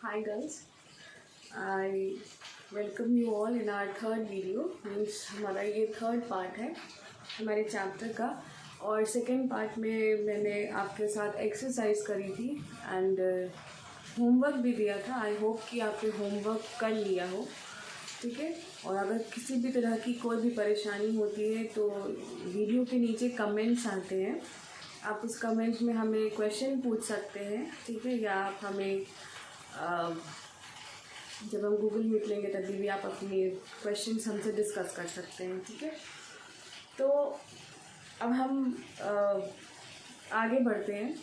Hi girls, I welcome you all in our third video. Means हमारा ये third part है हमारे chapter का। और सेकेंड पार्ट में मैंने आपके साथ एक्सरसाइज करी थी एंड होमवर्क भी दिया था। आई होप कि आपने होमवर्क कर लिया हो, ठीक है। और अगर किसी भी तरह की कोई भी परेशानी होती है तो वीडियो के नीचे कमेंट्स आते हैं, आप उस कमेंट में हमें क्वेश्चन पूछ सकते हैं, ठीक है। या आप हमें जब हम गूगल मीट लेंगे तभी भी आप अपने क्वेश्चंस हमसे डिस्कस कर सकते हैं, ठीक है। तो अब हम आगे बढ़ते हैं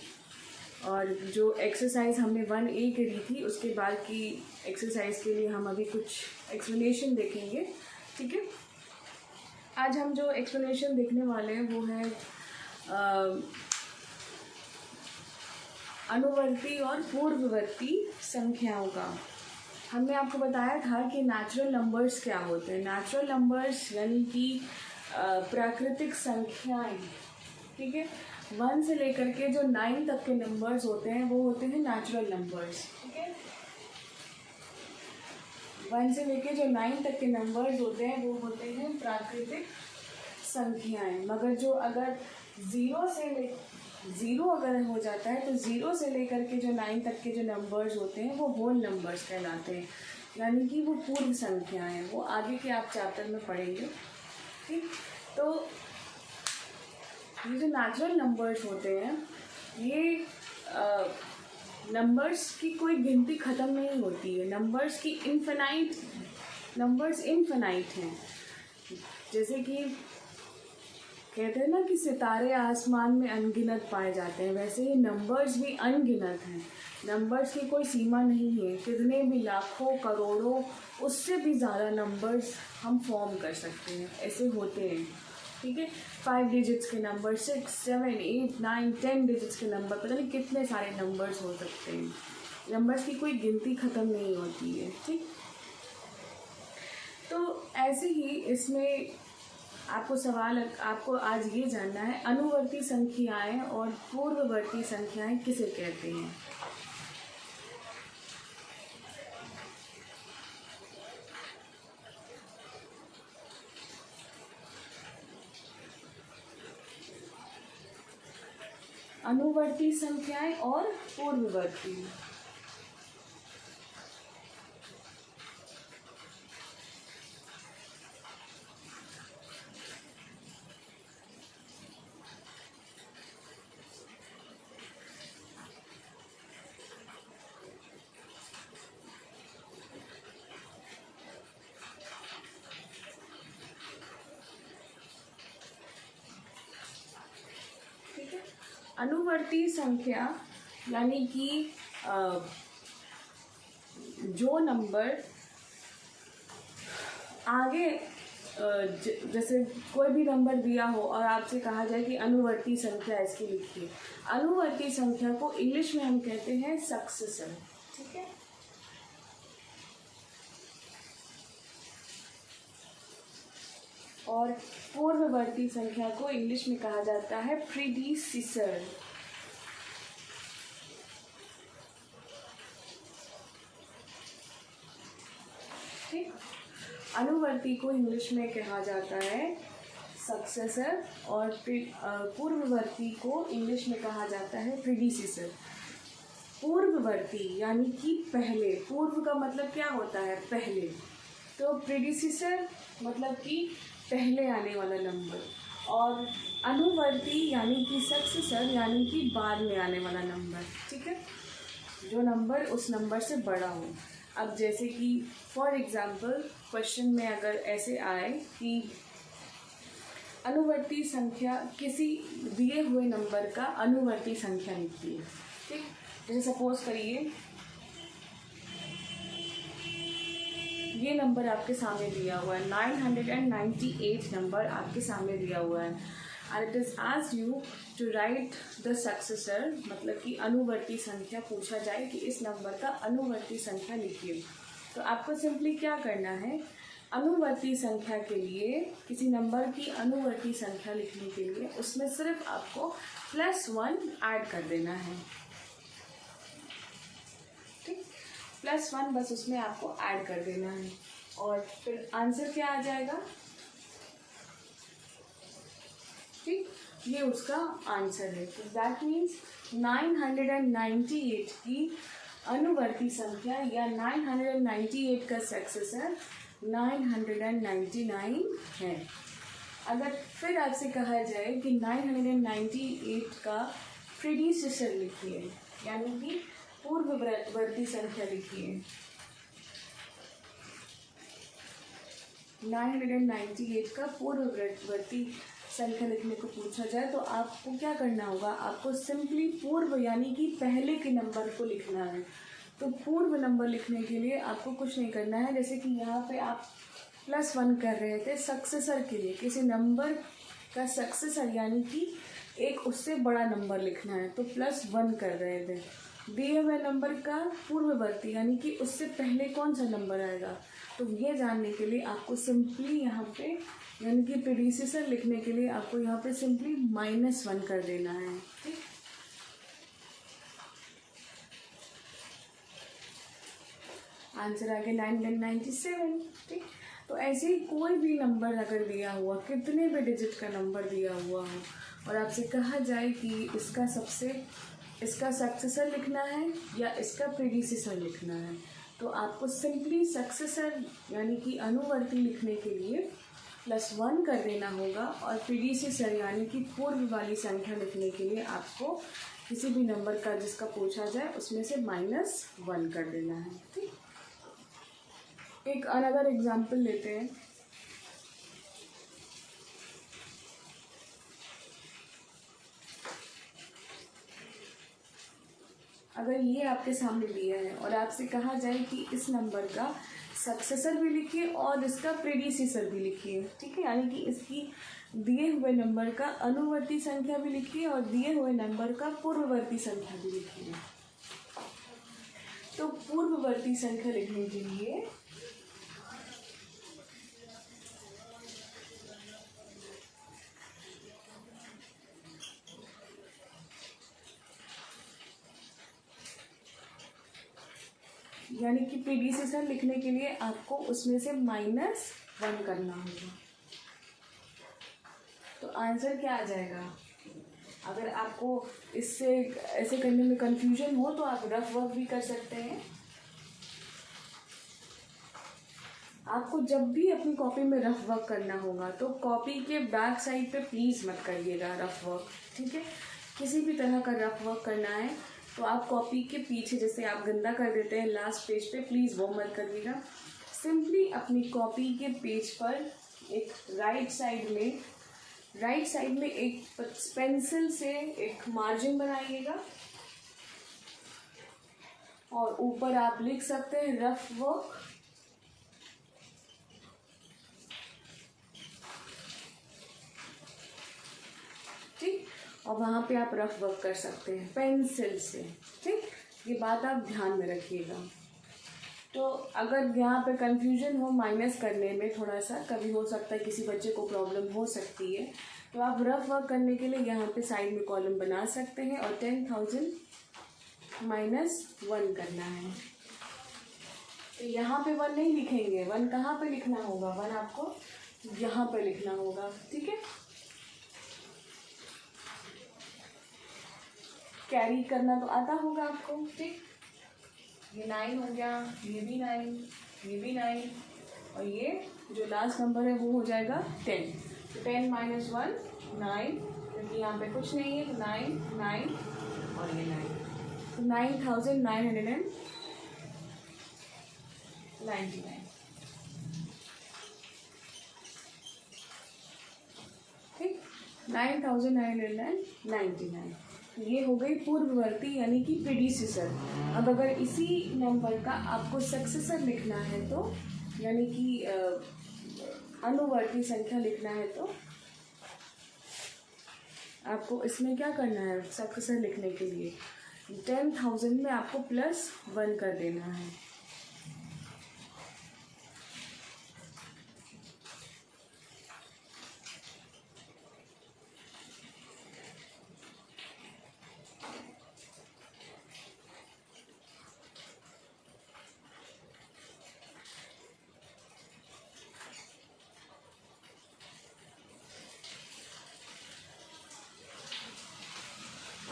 और जो एक्सरसाइज हमने 1A करी थी उसके बाद की एक्सरसाइज के लिए हम अभी कुछ एक्सप्लेनेशन देखेंगे, ठीक है। आज हम जो एक्सप्लेनेशन देखने वाले हैं वो है अनुवर्ती और पूर्ववर्ती संख्याओं का। हमने आपको बताया था कि नेचुरल नंबर्स क्या होते हैं। नेचुरल नंबर्स यानी कि प्राकृतिक संख्याएं, ठीक है। 1 से लेकर के जो 9 तक के नंबर्स होते हैं वो होते हैं नेचुरल नंबर्स, ठीक है। 1 से लेकर जो 9 तक के नंबर्स होते हैं वो होते हैं प्राकृतिक संख्याएं। मगर जो अगर ज़ीरो अगर हो जाता है तो 0 से लेकर के जो 9 तक के जो नंबर्स होते हैं वो होल नंबर्स कहलाते हैं, यानी कि वो पूर्ण संख्याएं हैं। वो आगे के आप चैप्टर में पढ़ेंगे, ठीक। तो ये जो नेचुरल नंबर्स होते हैं ये नंबर्स की कोई गिनती ख़त्म नहीं होती है। नंबर्स इनफिनाइट हैं। जैसे कि कहते हैं ना कि सितारे आसमान में अनगिनत पाए जाते हैं, वैसे ही नंबर्स भी अनगिनत हैं। नंबर्स की कोई सीमा नहीं है, कितने भी लाखों करोड़ों उससे भी ज़्यादा नंबर्स हम फॉर्म कर सकते हैं, ऐसे होते हैं, ठीक है। 5 डिजिट्स के नंबर, 6, 7, 8, 9, 10 डिजिट्स के नंबर, पता नहीं कितने सारे नंबर्स हो सकते हैं। नंबर्स की कोई गिनती ख़त्म नहीं होती है, ठीक। तो ऐसे ही इसमें आपको आज ये जानना है अनुवर्ती संख्याएं और पूर्ववर्ती संख्याएं किसे कहते हैं। अनुवर्ती संख्याएं और पूर्ववर्ती। अनुवर्ती संख्या यानी कि जो नंबर आगे जैसे कोई भी नंबर दिया हो और आपसे कहा जाए कि अनुवर्ती संख्या इसकी लिखिए। अनुवर्ती संख्या को इंग्लिश में हम कहते हैं सक्सेसर, ठीक है। और पूर्ववर्ती संख्या को इंग्लिश में कहा जाता है प्रीडिसीसर, ठीक। अनुवर्ती को इंग्लिश में कहा जाता है सक्सेसर और पूर्ववर्ती को इंग्लिश में कहा जाता है प्रीडिसीसर। पूर्ववर्ती यानी कि पहले, पूर्व का मतलब क्या होता है, पहले। तो प्रीडिसीसर मतलब कि पहले आने वाला नंबर, और अनुवर्ती यानी कि सक्सेसर यानी कि बाद में आने वाला नंबर, ठीक है। जो नंबर उस नंबर से बड़ा हो। अब जैसे कि फॉर एग्जांपल क्वेश्चन में अगर ऐसे आए कि अनुवर्ती संख्या किसी दिए हुए नंबर का अनुवर्ती संख्या लिखिए, ठीक। जैसे सपोज करिए ये नंबर आपके सामने दिया हुआ है, 998 नंबर आपके सामने दिया हुआ है, and it is asked you to write the successor, मतलब कि अनुवर्ती संख्या पूछा जाए कि इस नंबर का अनुवर्ती संख्या लिखिए। तो आपको सिंपली क्या करना है, अनुवर्ती संख्या के लिए, किसी नंबर की अनुवर्ती संख्या लिखने के लिए उसमें सिर्फ आपको +1 ऐड कर देना है, ठीक। +1 बस उसमें आपको ऐड कर देना है और फिर आंसर क्या आ जाएगा। ठीक, ये उसका आंसर है। तो दैट मीन्स 998 की अनुवर्ती संख्या या 998 का सक्सेसर 999 है। अगर फिर आपसे कहा जाए कि 998 का प्रीडिसेसर लिखिए, यानी कि पूर्ववर्ती संख्या लिखिए, 998 का पूर्ववर्ती संख्या लिखने को पूछा जाए तो आपको क्या करना होगा, आपको सिंपली पूर्व यानी कि पहले के नंबर को लिखना है। तो पूर्व नंबर लिखने के लिए आपको कुछ नहीं करना है, जैसे कि यहाँ पे आप +1 कर रहे थे सक्सेसर के लिए, किसी नंबर का सक्सेसर यानी कि एक उससे बड़ा नंबर लिखना है तो +1 कर रहे थे। दिए हुए नंबर का पूर्ववर्ती यानी कि उससे पहले कौन सा नंबर आएगा, तो ये जानने के लिए आपको सिंपली यहाँ पे यानी कि प्रीडिसेसर लिखने के लिए आपको यहाँ पे सिंपली -1 कर देना है। ठीक, आंसर आ गया 997। ठीक, तो ऐसे ही कोई भी नंबर अगर दिया हुआ, कितने भी डिजिट का नंबर दिया हुआ हो और आपसे कहा जाए कि इसका सक्सेसर लिखना है या इसका प्रीडिसेसर लिखना है, तो आपको सिंपली सक्सेसर यानी कि अनुवर्ती लिखने के लिए +1 कर देना होगा और प्रीडिसेसर यानी कि पूर्व वाली संख्या लिखने के लिए आपको किसी भी नंबर का जिसका पूछा जाए उसमें से -1 कर देना है। ठीक, एक अनदर एग्जाम्पल लेते हैं। अगर ये आपके सामने दिया है और आपसे कहा जाए कि इस नंबर का सक्सेसर भी लिखिए और इसका प्रीडिसेसर भी लिखिए, ठीक है, यानी कि इसकी दिए हुए नंबर का अनुवर्ती संख्या भी लिखिए और दिए हुए नंबर का पूर्ववर्ती संख्या भी लिखिए। तो पूर्ववर्ती संख्या लिखने के लिए यानी कि प्रीडिसेसर लिखने के लिए आपको उसमें से -1 करना होगा। तो आंसर क्या आ जाएगा। अगर आपको इससे ऐसे करने में कंफ्यूजन हो तो आप रफ वर्क भी कर सकते हैं। आपको जब भी अपनी कॉपी में रफ वर्क करना होगा तो कॉपी के बैक साइड पे प्लीज़ मत करिएगा रफ वर्क, ठीक है। किसी भी तरह का रफ वर्क करना है तो आप कॉपी के पीछे जैसे आप गंदा कर देते हैं लास्ट पेज पे, प्लीज़ वो मत करिएगा। सिंपली अपनी कॉपी के पेज पर एक राइट साइड में एक पेंसिल से एक मार्जिन बनाइएगा और ऊपर आप लिख सकते हैं रफ वर्क। ठीक, और वहाँ पे आप रफ वर्क कर सकते हैं पेंसिल से। ठीक, ये बात आप ध्यान में रखिएगा। तो अगर यहाँ पे कंफ्यूजन हो माइनस करने में, थोड़ा सा कभी हो सकता है किसी बच्चे को प्रॉब्लम हो सकती है, तो आप रफ वर्क करने के लिए यहाँ पे साइड में कॉलम बना सकते हैं और 10,000 -1 करना है। तो यहाँ पे 1 नहीं लिखेंगे, 1 कहाँ पे लिखना होगा, 1 आपको यहाँ पे लिखना होगा। ठीक है, कैरी करना तो आता होगा आपको। ठीक, ये 9 हो गया, ये भी 9, ये भी 9 और ये जो लास्ट नंबर है वो हो जाएगा 10। तो 10 - 1 9, क्योंकि यहाँ पे कुछ नहीं है तो 9 9 और ये 9, तो 9,999। ठीक, 9,999 ये हो गई पूर्ववर्ती यानी कि प्रीडिसेसर। अब अगर इसी नंबर का आपको सक्सेसर लिखना है तो यानी कि अनुवर्ती संख्या लिखना है तो आपको इसमें क्या करना है, सक्सेसर लिखने के लिए 10,000 में आपको +1 कर देना है।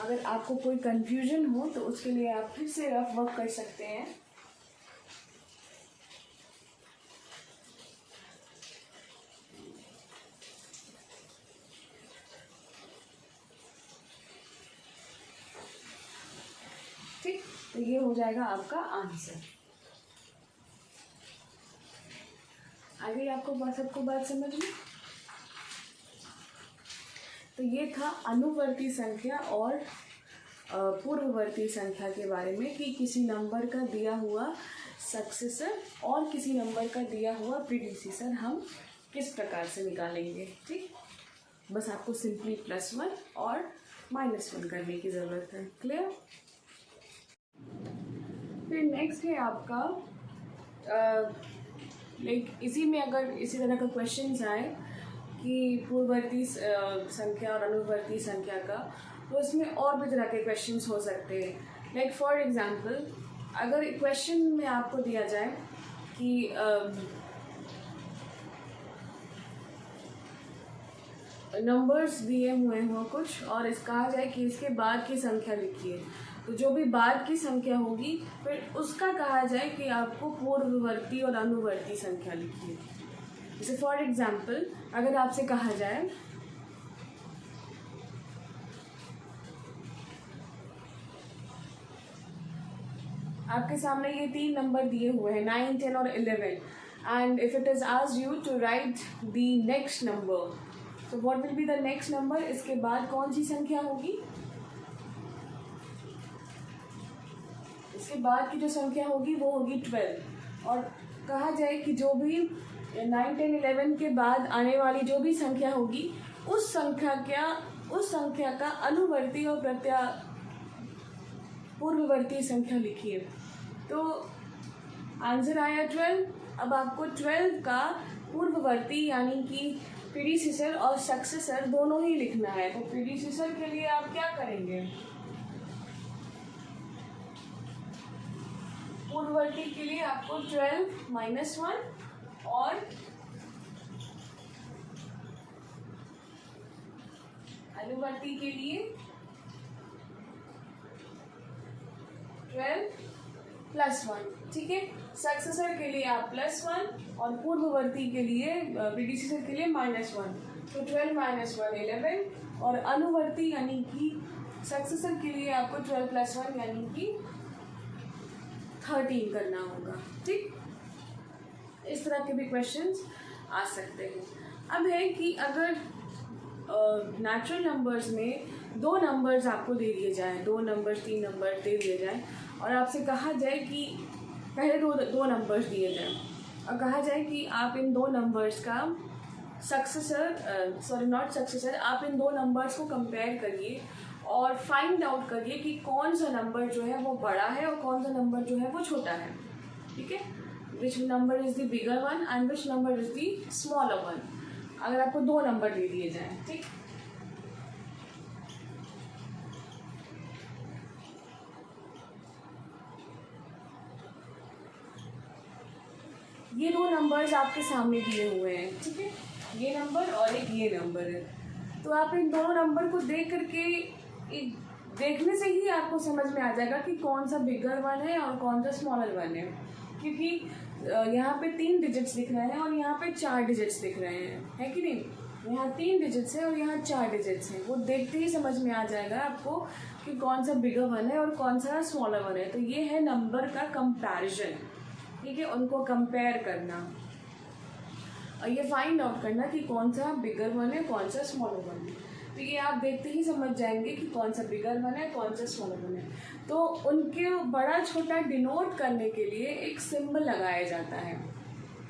अगर आपको कोई कंफ्यूजन हो तो उसके लिए आप फिर से रफ वर्क कर सकते हैं। ठीक, तो ये हो जाएगा आपका आंसर। आगे आपको सबको बात समझ में? तो ये था अनुवर्ती संख्या और पूर्ववर्ती संख्या के बारे में कि किसी नंबर का दिया हुआ सक्सेसर और किसी नंबर का दिया हुआ प्रीडिसेसर हम किस प्रकार से निकालेंगे। ठीक, बस आपको सिंपली +1 और -1 करने की ज़रूरत है। क्लियर? फिर नेक्स्ट है आपका इसी में अगर इसी तरह का क्वेश्चन आए कि पूर्ववर्ती संख्या और अनुवर्ती संख्या का, तो इसमें और भी तरह के क्वेश्चंस हो सकते हैं। फॉर एग्जांपल, अगर क्वेश्चन में आपको दिया जाए कि नंबर्स दिए हुए हों कुछ और कहा जाए कि इसके बाद की संख्या लिखिए, तो जो भी बाद की संख्या होगी फिर उसका कहा जाए कि आपको पूर्ववर्ती और अनुवर्ती संख्या लिखिए। जैसे फॉर एग्जाम्पल, अगर आपसे कहा जाए आपके सामने ये 3 नंबर दिए हुए हैं 9, 10 और 11, and if it is asked you to write the next number, तो what will be the next number? इसके बाद कौन सी संख्या होगी? इसके बाद की जो संख्या होगी वो होगी 12, और कहा जाए कि जो भी 9, 10, 11 के बाद आने वाली जो भी संख्या होगी उस संख्या का अनुवर्ती और पूर्ववर्ती संख्या लिखिए। तो आंसर आया 12। अब आपको 12 का पूर्ववर्ती यानी कि प्रीडिसेसर और सक्सेसर दोनों ही लिखना है। तो प्रीडिसेसर के लिए आप क्या करेंगे? पूर्ववर्ती के लिए आपको 12 - 1 और अनुवर्ती के लिए 12 + 1। ठीक है, सक्सेसर के लिए आप +1 और पूर्ववर्ती के लिए प्रीडिसेसर के लिए -1। तो 12 - 1 11, और अनुवर्ती यानी कि सक्सेसर के लिए आपको 12 + 1 यानी कि 13 करना होगा। ठीक, इस तरह के भी क्वेश्चंस आ सकते हैं। अब है कि अगर नेचुरल नंबर्स में 2 नंबर्स आपको दे दिए जाएं, 2 नंबर 3 नंबर दे दिए जाएं, और आपसे कहा जाए कि पहले दो नंबर्स दिए जाएं और कहा जाए कि आप इन 2 नंबर्स का आप इन 2 नंबर्स को कंपेयर करिए और फाइंड आउट करिए कि कौन सा नंबर जो है वो बड़ा है और कौन सा नंबर जो है वो छोटा है। ठीक है, which number is the bigger one and which number is the smaller one, अगर आपको 2 नंबर दे दिए जाएं। ठीक, ये 2 नंबर्स आपके सामने दिए हुए हैं। ठीक है, ये नंबर और एक ये नंबर है। तो आप इन दोनों नंबर को देख करके देखने से ही आपको समझ में आ जाएगा कि कौन सा बिगर वन है और कौन सा स्मॉलर वन है, क्योंकि यहाँ पे 3 डिजिट्स दिख रहे हैं और यहाँ पे 4 डिजिट्स दिख रहे हैं, है कि नहीं? यहाँ 3 डिजिट्स हैं और यहाँ 4 डिजिट्स हैं। वो देखते ही समझ में आ जाएगा आपको कि कौन सा बिगर वन है और कौन सा स्मॉलर वन है। तो ये है नंबर का कंपैरिजन। ठीक है, उनको कंपेयर करना और ये फाइंड आउट करना कि कौन सा बिगर वन है कौन सा स्मॉलर वन है। तो ये आप देखते ही समझ जाएंगे कि कौन सा बिगर वन है कौन सा स्मॉलर वन है। तो उनके बड़ा छोटा डिनोट करने के लिए एक सिंबल लगाया जाता है।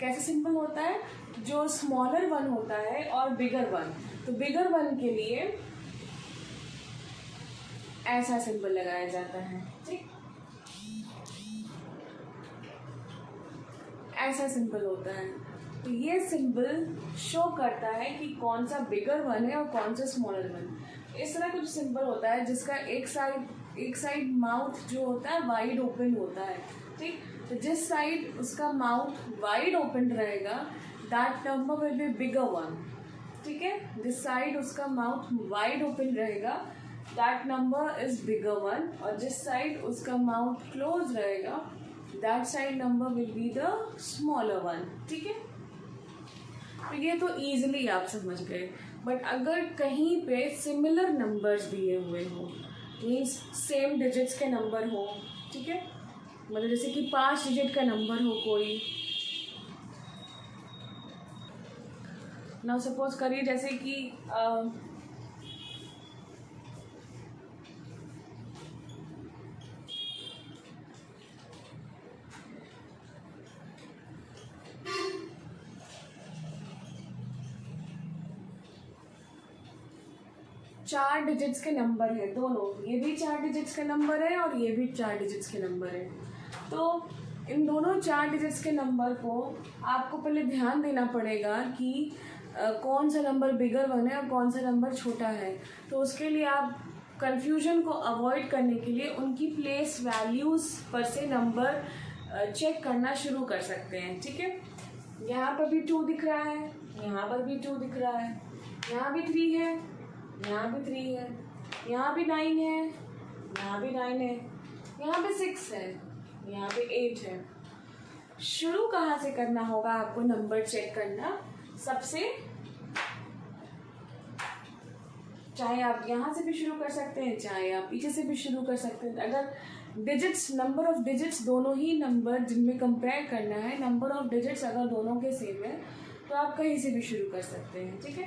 कैसे सिंबल होता है? जो स्मॉलर वन होता है और बिगर वन, तो बिगर वन के लिए ऐसा सिंबल लगाया जाता है। ठीक, ऐसा सिंबल होता है। तो ये सिंबल शो करता है कि कौन सा बिगर वन है और कौन सा स्मॉलर वन। इस तरह कुछ सिंबल होता है जिसका एक साइड माउथ जो होता है वाइड ओपन होता है। ठीक, तो जिस साइड उसका माउथ वाइड ओपन रहेगा that number will be bigger one. ठीक है, जिस साइड उसका माउथ वाइड ओपन रहेगा that number is bigger one, और जिस साइड उसका माउथ क्लोज रहेगा that side number will be the smaller one. ठीक है, तो ये तो ईजिली आप समझ गए। बट अगर कहीं पे सिमिलर नंबर्स दिए हुए हो, मीन्स सेम डिजिट्स के नंबर हो, ठीक है, मतलब जैसे कि 5 डिजिट का नंबर हो कोई, नाउ सपोज करिए जैसे कि 4 डिजिट्स के नंबर है दोनों, ये भी 4 डिजिट्स के नंबर है और ये भी 4 डिजिट्स के नंबर है। तो इन दोनों 4 डिजिट्स के नंबर को आपको पहले ध्यान देना पड़ेगा कि कौन सा नंबर बिगर वन है और कौन सा नंबर छोटा है। तो उसके लिए आप कन्फ्यूजन को अवॉइड करने के लिए उनकी प्लेस वैल्यूज़ पर से नंबर चेक करना शुरू कर सकते हैं। ठीक है, यहाँ पर भी 2 दिख रहा है, यहाँ पर भी 2 दिख रहा है, यहाँ भी 3 है, यहाँ भी 3 है, यहाँ भी 9 है, यहाँ भी 9 है, यहाँ पे 6 है, यहाँ पे 8 है। शुरू कहाँ से करना होगा आपको नंबर चेक करना? सबसे, चाहे आप यहाँ से भी शुरू कर सकते हैं, चाहे आप पीछे से भी शुरू कर सकते हैं। अगर डिजिट्स, नंबर ऑफ डिजिट्स दोनों ही नंबर जिनमें कंपेयर करना है, नंबर ऑफ डिजिट्स अगर दोनों के सेम है तो आप कहीं से भी शुरू कर सकते हैं। ठीक है,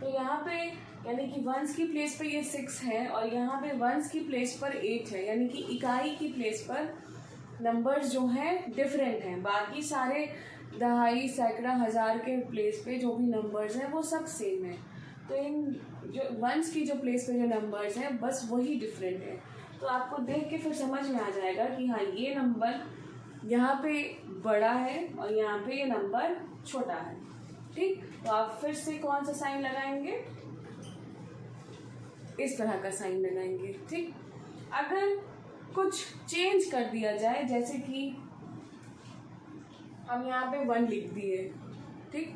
तो यहाँ पे यानी कि वंस की प्लेस पर ये 6 है और यहाँ पे वंस की प्लेस पर 8 है, यानी कि इकाई की प्लेस पर नंबर्स जो हैं डिफरेंट हैं। बाकी सारे दहाई, सैकड़ा, हज़ार के प्लेस पे जो भी नंबर्स हैं वो सब सेम है। तो इन जो वंस की जो प्लेस पे जो नंबर्स हैं बस वही डिफरेंट है। तो आपको देख के फिर समझ में आ जाएगा कि हाँ ये नंबर यहाँ पे बड़ा है और यहाँ पे ये नंबर छोटा है। ठीक, तो आप फिर से कौन सा साइन लगाएंगे? इस तरह का साइन लगाएंगे। ठीक, अगर कुछ चेंज कर दिया जाए, जैसे कि हम यहाँ पे 1 लिख दिए, ठीक,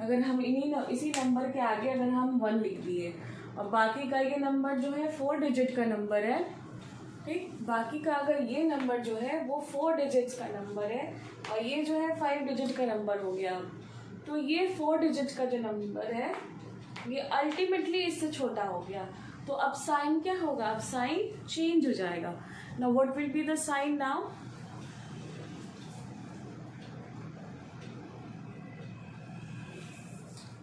अगर हम इसी नंबर के आगे अगर हम 1 लिख दिए और बाकी का ये नंबर जो है 4 डिजिट का नंबर है, ठीक, बाकी का अगर ये नंबर जो है वो 4 डिजिट्स का नंबर है और ये जो है 5 डिजिट का नंबर हो गया, तो ये 4 डिजिट का जो नंबर है ये अल्टीमेटली इससे छोटा हो गया। तो अब साइन क्या होगा? अब साइन चेंज हो जाएगा। Now what will be the sign now?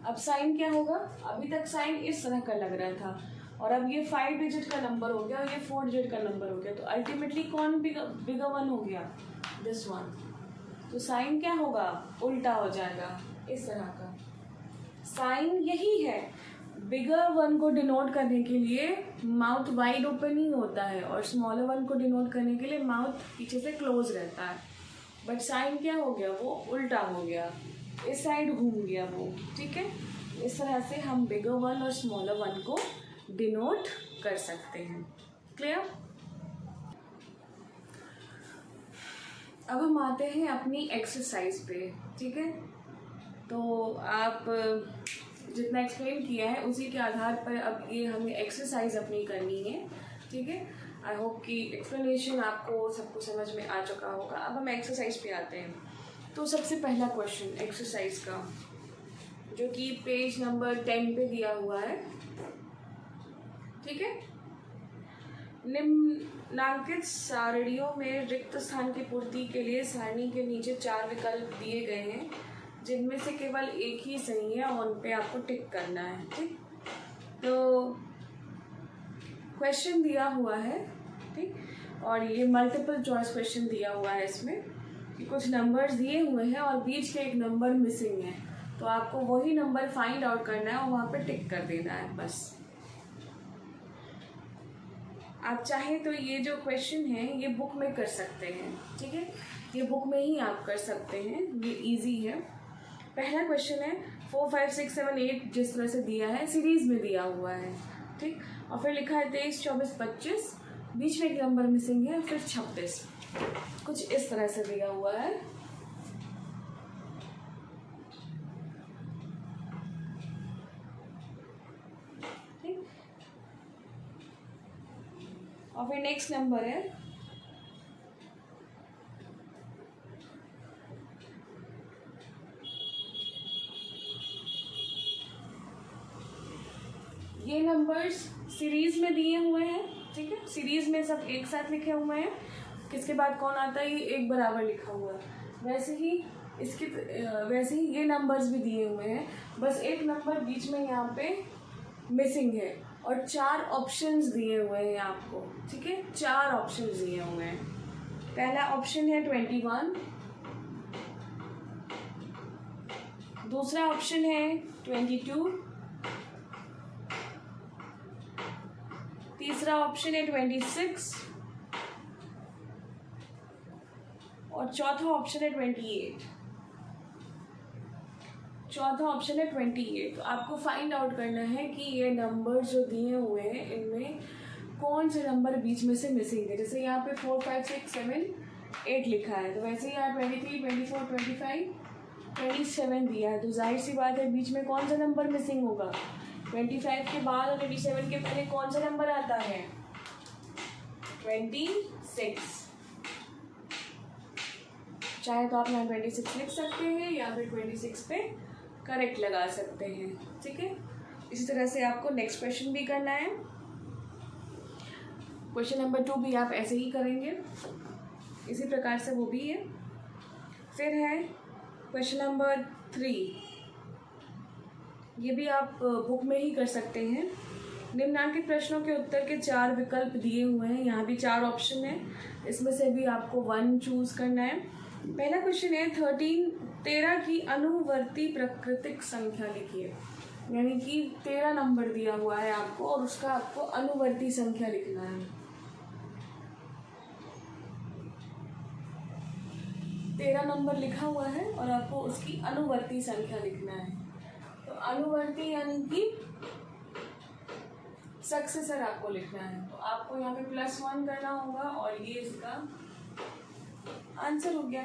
अब साइन क्या होगा? अभी तक साइन इस तरह का लग रहा था और अब ये 5 डिजिट का नंबर हो गया और ये 4 डिजिट का नंबर हो गया, तो अल्टीमेटली कौन बिगर वन हो गया? This one. तो साइन क्या होगा? उल्टा हो जाएगा, इस तरह का। साइन यही है, बिगर वन को डिनोट करने के लिए माउथ वाइड ओपन ही होता है और स्मॉलर वन को डिनोट करने के लिए माउथ पीछे से क्लोज रहता है। बट साइन क्या हो गया? वो उल्टा हो गया, इस साइड घूम गया वो। ठीक है, इस तरह से हम बिगर वन और स्मॉलर वन को डिनोट कर सकते हैं। क्लियर? अब हम आते हैं अपनी एक्सरसाइज पे। ठीक है, तो आप जितना एक्सप्लेन किया है उसी के आधार पर अब ये हमें एक्सरसाइज अपनी करनी है। ठीक है, आई होप कि एक्सप्लेनेशन आपको सबको समझ में आ चुका होगा। अब हम एक्सरसाइज पे आते हैं। तो सबसे पहला क्वेश्चन एक्सरसाइज का, जो कि पेज नंबर 10 पे दिया हुआ है। ठीक है, निम्नांकित सारणियों में रिक्त स्थान की पूर्ति के लिए सारणी के नीचे 4 विकल्प दिए गए हैं, जिनमें से केवल एक ही सही है और उन पे आपको टिक करना है। ठीक, तो क्वेश्चन दिया हुआ है, ठीक, और ये मल्टीपल चॉइस क्वेश्चन दिया हुआ है इसमें कि कुछ नंबर्स दिए हुए हैं और बीच के एक नंबर मिसिंग है, तो आपको वही नंबर फाइंड आउट करना है और वहाँ पे टिक कर देना है बस। आप चाहे तो ये जो क्वेश्चन है ये बुक में कर सकते हैं। ठीक है, ये बुक में ही आप कर सकते हैं, ये इजी है। पहला क्वेश्चन है 4, 5, 6, 7, 8 जिस तरह से दिया है सीरीज में दिया हुआ है। ठीक, और फिर लिखा है 23, 24, 25, बीच में एक नंबर मिसिंग है, फिर 26, कुछ इस तरह से दिया हुआ है। ठीक, और फिर नेक्स्ट नंबर है ये नंबर्स सीरीज में दिए हुए हैं, ठीक है, सीरीज में सब एक साथ लिखे हुए हैं, किसके बाद कौन आता है ये एक बराबर लिखा हुआ है। वैसे ही ये नंबर्स भी दिए हुए हैं, बस एक नंबर बीच में यहाँ पे मिसिंग है और 4 ऑप्शंस दिए हुए हैं आपको, ठीक है, 4 ऑप्शंस दिए हुए हैं। पहला ऑप्शन है 21, दूसरा ऑप्शन है 22, तीसरा ऑप्शन है 26 और चौथा ऑप्शन है 28। चौथा ऑप्शन है 28। तो आपको फाइंड आउट करना है कि ये नंबर जो दिए हुए हैं इनमें कौन से नंबर बीच में से मिसिंग है। जैसे यहाँ पे 4 5 6 7 8 लिखा है, तो वैसे ही यहाँ 23 24 25 27 दिया है, तो जाहिर सी बात है बीच में कौन सा नंबर मिसिंग होगा। 25 के बाद और 27 के पहले कौन सा नंबर आता है, 26। चाहे तो आप यहाँ 26 लिख सकते हैं या फिर 26 पे करेक्ट लगा सकते हैं, ठीक है। इसी तरह से आपको नेक्स्ट क्वेश्चन भी करना है। क्वेश्चन नंबर 2 भी आप ऐसे ही करेंगे, इसी प्रकार से वो भी है। फिर है क्वेश्चन नंबर 3, ये भी आप बुक में ही कर सकते हैं। निम्नलिखित प्रश्नों के उत्तर के 4 विकल्प दिए हुए हैं, यहाँ भी 4 ऑप्शन है, इसमें से भी आपको 1 चूज करना है। पहला क्वेश्चन है 13 की अनुवर्ती प्राकृतिक संख्या लिखिए, यानी कि 13 नंबर दिया हुआ है आपको और उसका आपको अनुवर्ती संख्या लिखना है। 13 नंबर लिखा हुआ है और आपको उसकी अनुवर्ती संख्या लिखना है। तो अनुवर्ती यानी कि सक्सेसर आपको लिखना है, तो आपको यहाँ पे +1 करना होगा और ये इसका आंसर हो गया।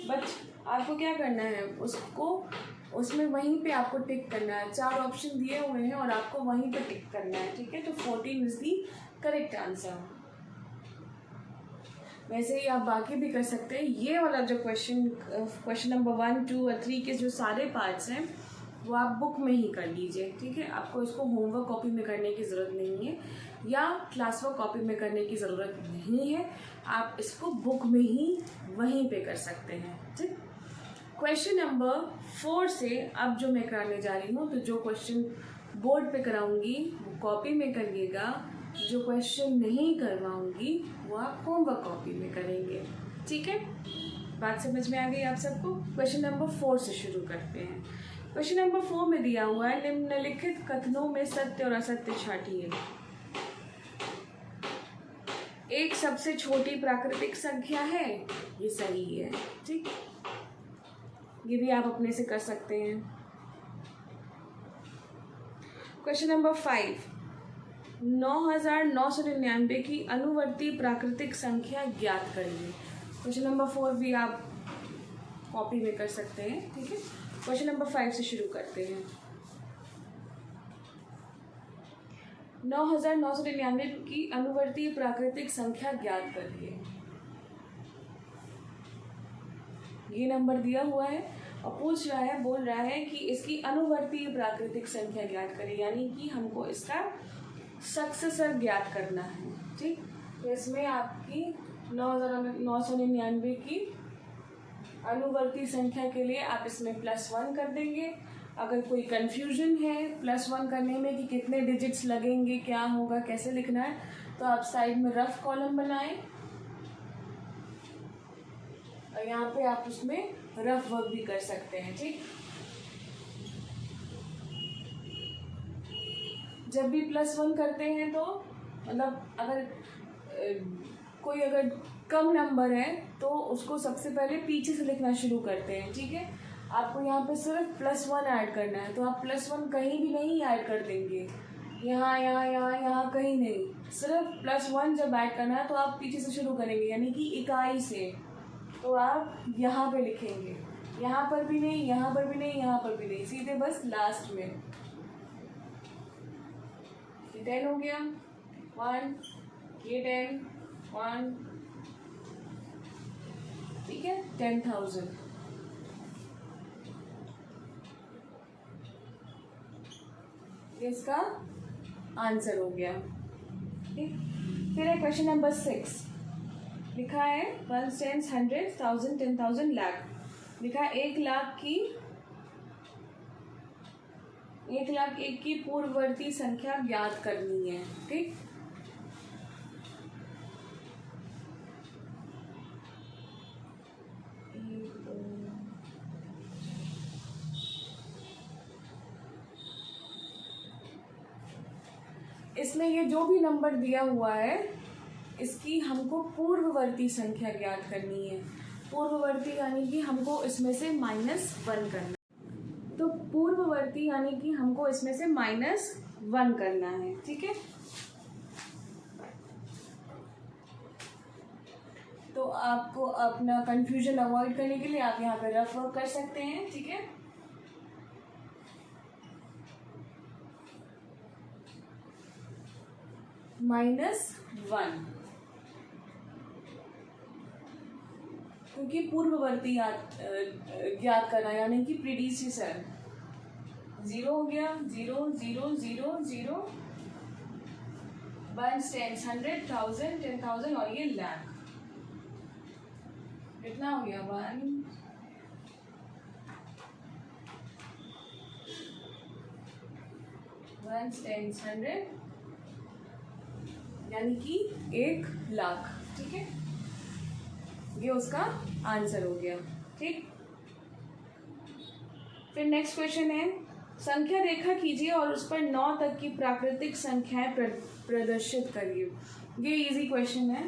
बट आपको क्या करना है, उसको उसमें वहीं पे आपको टिक करना है। 4 ऑप्शन दिए हुए हैं और आपको वहीं पे टिक करना है, ठीक है। तो 14 इज दी करेक्ट आंसर। वैसे ही आप बाकी भी कर सकते हैं। ये वाला जो क्वेश्चन नंबर 1 2 और 3 के जो सारे पार्ट्स हैं वो आप बुक में ही कर लीजिए, ठीक है। आपको इसको होमवर्क कॉपी में करने की ज़रूरत नहीं है या क्लास वर्क कॉपी में करने की ज़रूरत नहीं है, आप इसको बुक में ही वहीं पे कर सकते हैं, ठीक। क्वेश्चन नंबर 4 से अब जो मैं कराने जा रही हूँ, तो जो क्वेश्चन बोर्ड पे कराऊंगी वो कॉपी में करिएगा, जो क्वेश्चन नहीं करवाऊंगी वो आप होमवर्क कॉपी में करेंगे, ठीक है। बात समझ में आ गई आप सबको। क्वेश्चन नंबर 4 से शुरू करते हैं। क्वेश्चन नंबर 4 में दिया हुआ है निम्नलिखित कथनों में सत्य और असत्य छांटिए। एक सबसे छोटी प्राकृतिक संख्या है, ये सही है, ठीक। ये भी आप अपने से कर सकते हैं। क्वेश्चन नंबर 5, 9999 की अनुवर्ती प्राकृतिक संख्या ज्ञात करिए। क्वेश्चन नंबर 4 भी आप कॉपी में कर सकते हैं, ठीक है। क्वेश्चन नंबर 5 से शुरू करते हैं। 9999 की अनुवर्ती प्राकृतिक संख्या ज्ञात करिए। ये नंबर दिया हुआ है और बोल रहा है कि इसकी अनुवर्ती प्राकृतिक संख्या ज्ञात करें, यानी कि हमको इसका सक्सेसर ज्ञात करना है, ठीक। तो इसमें आपकी 9999 की अनुवर्ती संख्या के लिए आप इसमें +1 कर देंगे। अगर कोई कंफ्यूजन है +1 करने में कि कितने डिजिट्स लगेंगे, क्या होगा, कैसे लिखना है, तो आप साइड में रफ कॉलम बनाएं और यहाँ पे आप उसमें रफ वर्क भी कर सकते हैं, ठीक। जब भी +1 करते हैं तो मतलब अगर कोई अगर कम नंबर है तो उसको सबसे पहले पीछे से लिखना शुरू करते हैं, ठीक है। आपको यहाँ पे सिर्फ +1 ऐड करना है, तो आप +1 कहीं भी नहीं ऐड कर देंगे, यहाँ कहीं नहीं, सिर्फ +1 जब ऐड करना है तो आप पीछे से शुरू करेंगे, यानी कि इकाई से। तो आप यहाँ पे लिखेंगे, यहाँ पर भी नहीं, यहाँ पर भी नहीं, यहाँ पर भी नहीं, सीधे बस लास्ट में। 10 हो गया, 1 ये 10 1, ठीक है, 10,000। इसका आंसर हो गया। ठीक, फिर है क्वेश्चन नंबर 6। लिखा है 1, 10, 100, 1000, 10,000, लाख। लिखा है 1,01,000 की पूर्ववर्ती संख्या ज्ञात करनी है। ठीक, इसमें ये जो भी नंबर दिया हुआ है इसकी हमको पूर्ववर्ती संख्या ज्ञात करनी है। पूर्ववर्ती यानी कि हमको इसमें से -1 करना है। तो पूर्ववर्ती यानी कि हमको इसमें से -1 करना है। ठीक है, तो आपको अपना कंफ्यूजन अवॉइड करने के लिए आप यहाँ पे रफ वर्क कर सकते हैं। ठीक है, -1, क्योंकि पूर्ववर्ती ज्ञात करना यानी कि प्रीडिसेसर। 0 हो गया, 0 0 0 0, 1, 10, 100, 1000, 10,000 और ये लाख। कितना हो गया? 1 1 10 100 यानी कि 1,00,000। ठीक है, ये उसका आंसर हो गया। ठीक, फिर नेक्स्ट क्वेश्चन है, संख्या रेखा कीजिए और उस पर 9 तक की प्राकृतिक संख्याएं प्रदर्शित करिए। ये इजी क्वेश्चन है।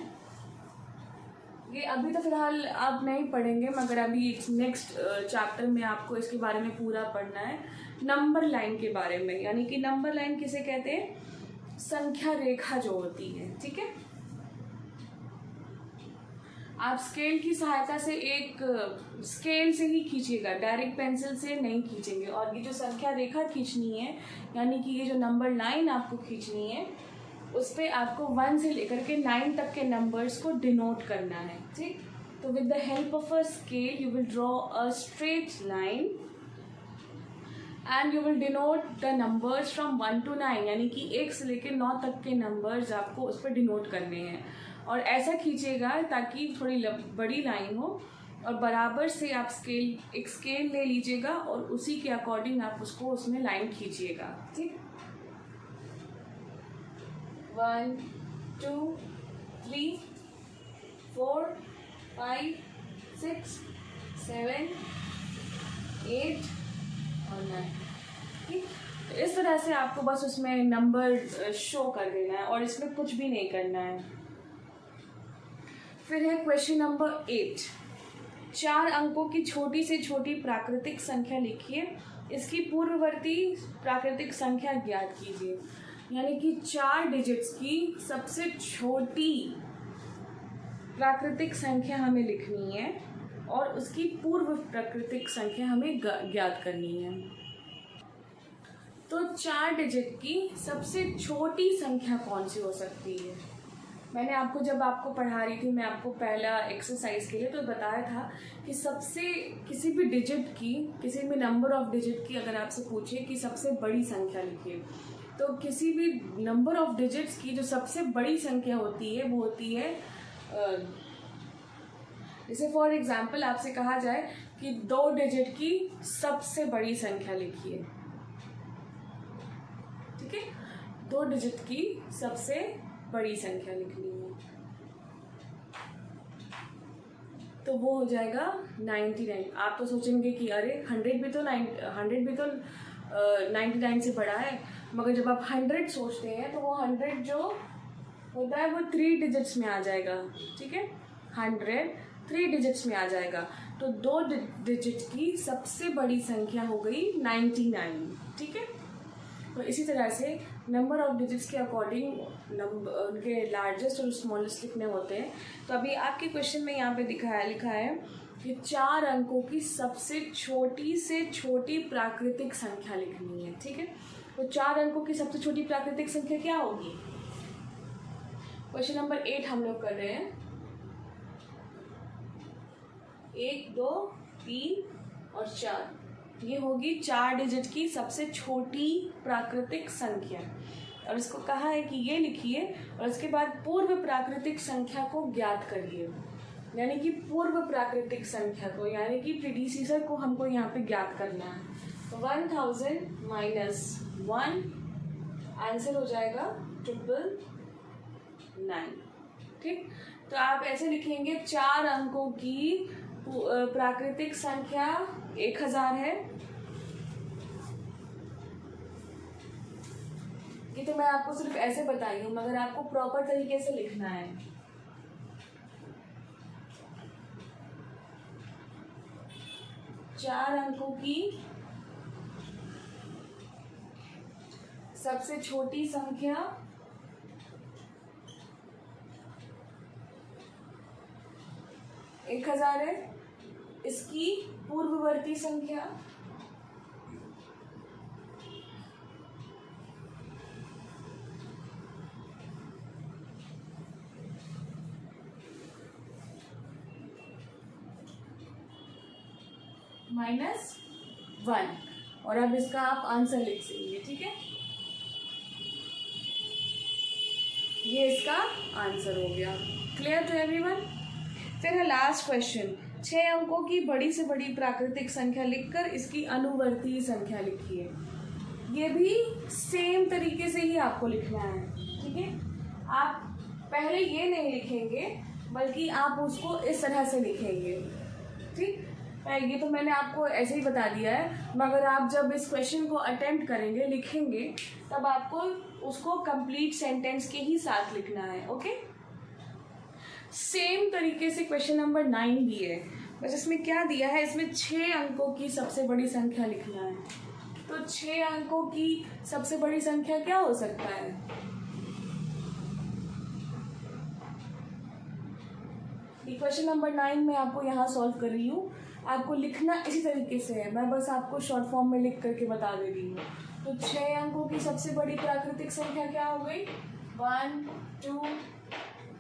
ये अभी तो फिलहाल आप नहीं पढ़ेंगे, मगर अभी नेक्स्ट चैप्टर में आपको इसके बारे में पूरा पढ़ना है, नंबर लाइन के बारे में। यानी कि नंबर लाइन किसे कहते हैं? संख्या रेखा जो होती है। ठीक है, आप स्केल की सहायता से एक स्केल से ही खींचिएगा, डायरेक्ट पेंसिल से नहीं खींचेंगे। और ये जो संख्या रेखा खींचनी है यानी कि ये जो नंबर लाइन आपको खींचनी है उस पर आपको 1 से लेकर के 9 तक के नंबर्स को डिनोट करना है। ठीक, तो with the help of a scale you will draw a straight line and you will denote the numbers from 1 to 9, यानी कि 1 से लेकर 9 तक के नंबर्स आपको उस पर डिनोट करने हैं। और ऐसा खींचेगा ताकि थोड़ी बड़ी लाइन हो और बराबर से आप एक स्केल ले लीजिएगा और उसी के अकॉर्डिंग आप उसको उसमें लाइन खींचिएगा। ठीक, 1 2 3 4 5 6 7 8 और 9। ठीक, तो इस तरह से आपको बस उसमें नंबर शो कर देना है और इसमें कुछ भी नहीं करना है। फिर है क्वेश्चन नंबर 8। 4 अंकों की छोटी से छोटी प्राकृतिक संख्या लिखिए, इसकी पूर्ववर्ती प्राकृतिक संख्या ज्ञात कीजिए। यानी कि 4 डिजिट्स की सबसे छोटी प्राकृतिक संख्या हमें लिखनी है और उसकी पूर्व प्राकृतिक संख्या हमें ज्ञात करनी है। तो 4 डिजिट की सबसे छोटी संख्या कौन सी हो सकती है? मैंने आपको जब आपको पढ़ा रही थी, मैं आपको पहला एक्सरसाइज के लिए तो बताया था कि सबसे किसी भी डिजिट की, किसी भी नंबर ऑफ डिजिट की अगर आपसे पूछे कि सबसे बड़ी संख्या लिखिए, तो किसी भी नंबर ऑफ डिजिट्स की जो सबसे बड़ी संख्या होती है वो होती है, जैसे फॉर एग्जांपल आपसे कहा जाए कि 2 डिजिट की सबसे बड़ी संख्या लिखिए। ठीक है, 2 डिजिट की सबसे बड़ी संख्या लिखनी है तो वो हो जाएगा 99। आप तो सोचेंगे कि अरे 100 भी तो 99 से बड़ा है, मगर जब आप 100 सोचते हैं तो वो 100 जो होता है वो 3 डिजिट्स में आ जाएगा। ठीक है, 100 3 डिजिट्स में आ जाएगा, तो 2 डिजिट की सबसे बड़ी संख्या हो गई 99। ठीक है, तो इसी तरह से नंबर ऑफ डिजिट्स के अकॉर्डिंग उनके लार्जेस्ट और स्मॉलेस्ट लिखने होते हैं। तो अभी आपके क्वेश्चन में यहाँ पे लिखा है कि 4 अंकों की सबसे छोटी से छोटी प्राकृतिक संख्या लिखनी है। ठीक है, तो 4 अंकों की सबसे छोटी प्राकृतिक संख्या क्या होगी? क्वेश्चन नंबर 8 हम लोग कर रहे हैं। 1, 2, 3 और 4, ये होगी 4 डिजिट की सबसे छोटी प्राकृतिक संख्या। और इसको कहा है कि ये लिखिए और इसके बाद पूर्व प्राकृतिक संख्या को ज्ञात करिए, यानी कि पूर्व प्राकृतिक संख्या को, यानी कि प्रीडिसीसर को हमको यहाँ पे ज्ञात करना है। तो 1000 माइनस 1 आंसर हो जाएगा 999। ठीक, तो आप ऐसे लिखेंगे 4 अंकों की प्राकृतिक संख्या 1000 है। ये तो मैं आपको सिर्फ ऐसे बताई हूँ, मगर आपको प्रॉपर तरीके से लिखना है। चार अंकों की सबसे छोटी संख्या 1000 है। इसकी पूर्ववर्ती संख्या -1, और अब इसका आप आंसर लिख देंगे। ठीक है, ये इसका आंसर हो गया। Clear to everyone? फिर है लास्ट क्वेश्चन, 6 अंकों की बड़ी से बड़ी प्राकृतिक संख्या लिखकर इसकी अनुवर्ती संख्या लिखिए। ये भी सेम तरीके से ही आपको लिखना है। ठीक है, आप पहले ये नहीं लिखेंगे बल्कि आप उसको इस तरह से लिखेंगे। ठीक, ये तो मैंने आपको ऐसे ही बता दिया है, मगर आप जब इस क्वेश्चन को अटेम्प्ट करेंगे, लिखेंगे, तब आपको उसको कंप्लीट सेंटेंस के ही साथ लिखना है। ओके, सेम तरीके से क्वेश्चन नंबर 9 भी है, बस इसमें क्या दिया है, इसमें 6 अंकों की सबसे बड़ी संख्या लिखना है। तो 6 अंकों की सबसे बड़ी संख्या क्या हो सकता है? क्वेश्चन नंबर 9 में आपको यहाँ सॉल्व कर रही हूँ, आपको लिखना इसी तरीके से है, मैं बस आपको शॉर्ट फॉर्म में लिख करके बता दे रही हूँ। तो 6 अंकों की सबसे बड़ी प्राकृतिक संख्या क्या हो गई? 1 2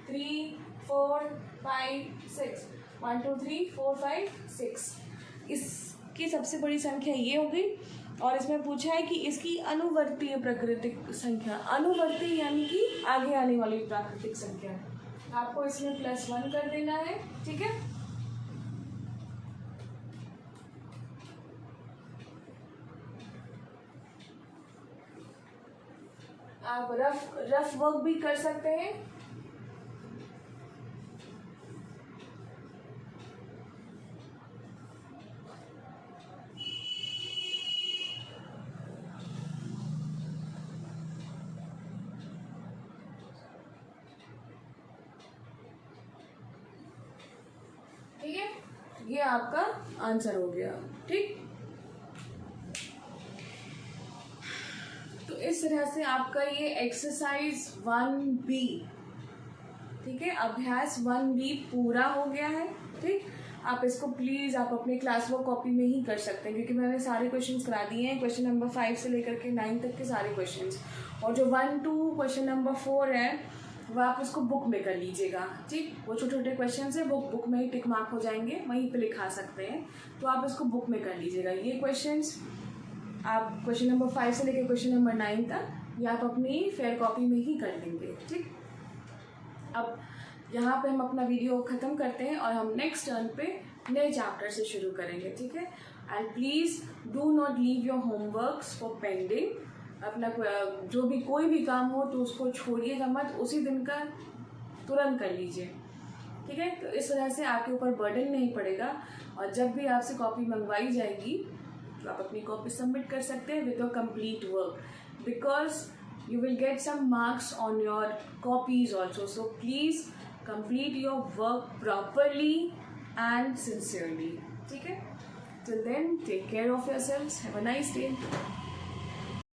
3 4 5 6 1 2 3 4 5 6, इसकी सबसे बड़ी संख्या ये हो गई। और इसमें पूछा है कि इसकी अनुवर्तीय प्राकृतिक संख्या, अनुवर्ती यानी कि आगे आने वाली प्राकृतिक संख्या, आपको इसमें +1 कर देना है। ठीक है, आप रफ वर्क भी कर सकते हैं। ठीक है, ये आपका आंसर हो गया। ठीक, तो इस तरह से आपका ये एक्सरसाइज 1B, ठीक है, अभ्यास 1B पूरा हो गया है। ठीक, आप इसको प्लीज़ आप अपने क्लास वर्क कॉपी में ही कर सकते हैं, क्योंकि मैंने सारे क्वेश्चंस करा दिए हैं, क्वेश्चन नंबर 5 से लेकर के 9 तक के सारे क्वेश्चंस। और जो 1 2 क्वेश्चन नंबर 4 है वो आप उसको बुक में कर लीजिएगा। ठीक, वो छोटे छोटे क्वेश्चन है, वो बुक में ही टिक मार्क हो जाएंगे, वहीं पे लिखा सकते हैं, तो आप इसको बुक में कर लीजिएगा। ये क्वेश्चंस आप क्वेश्चन नंबर 5 से लेकर क्वेश्चन नंबर 9 तक ये आप अपनी फेयर कॉपी में ही कर लेंगे। ठीक, अब यहाँ पे हम अपना वीडियो ख़त्म करते हैं और हम नेक्स्ट टर्न पे नए चैप्टर से शुरू करेंगे। ठीक है, and please do not leave your homeworks for pending. अपना जो भी कोई भी काम हो तो उसको छोड़िएगा मत, उसी दिन का तुरंत कर लीजिए। ठीक है, तो इस वजह से आपके ऊपर बर्डन नहीं पड़ेगा, और जब भी आपसे कॉपी मंगवाई जाएगी तो आप अपनी कॉपी सबमिट कर सकते हैं with your complete work, because you will get some marks on your copies also. So please complete your work properly and sincerely. ठीक है, till then take care of yourselves, have a nice day.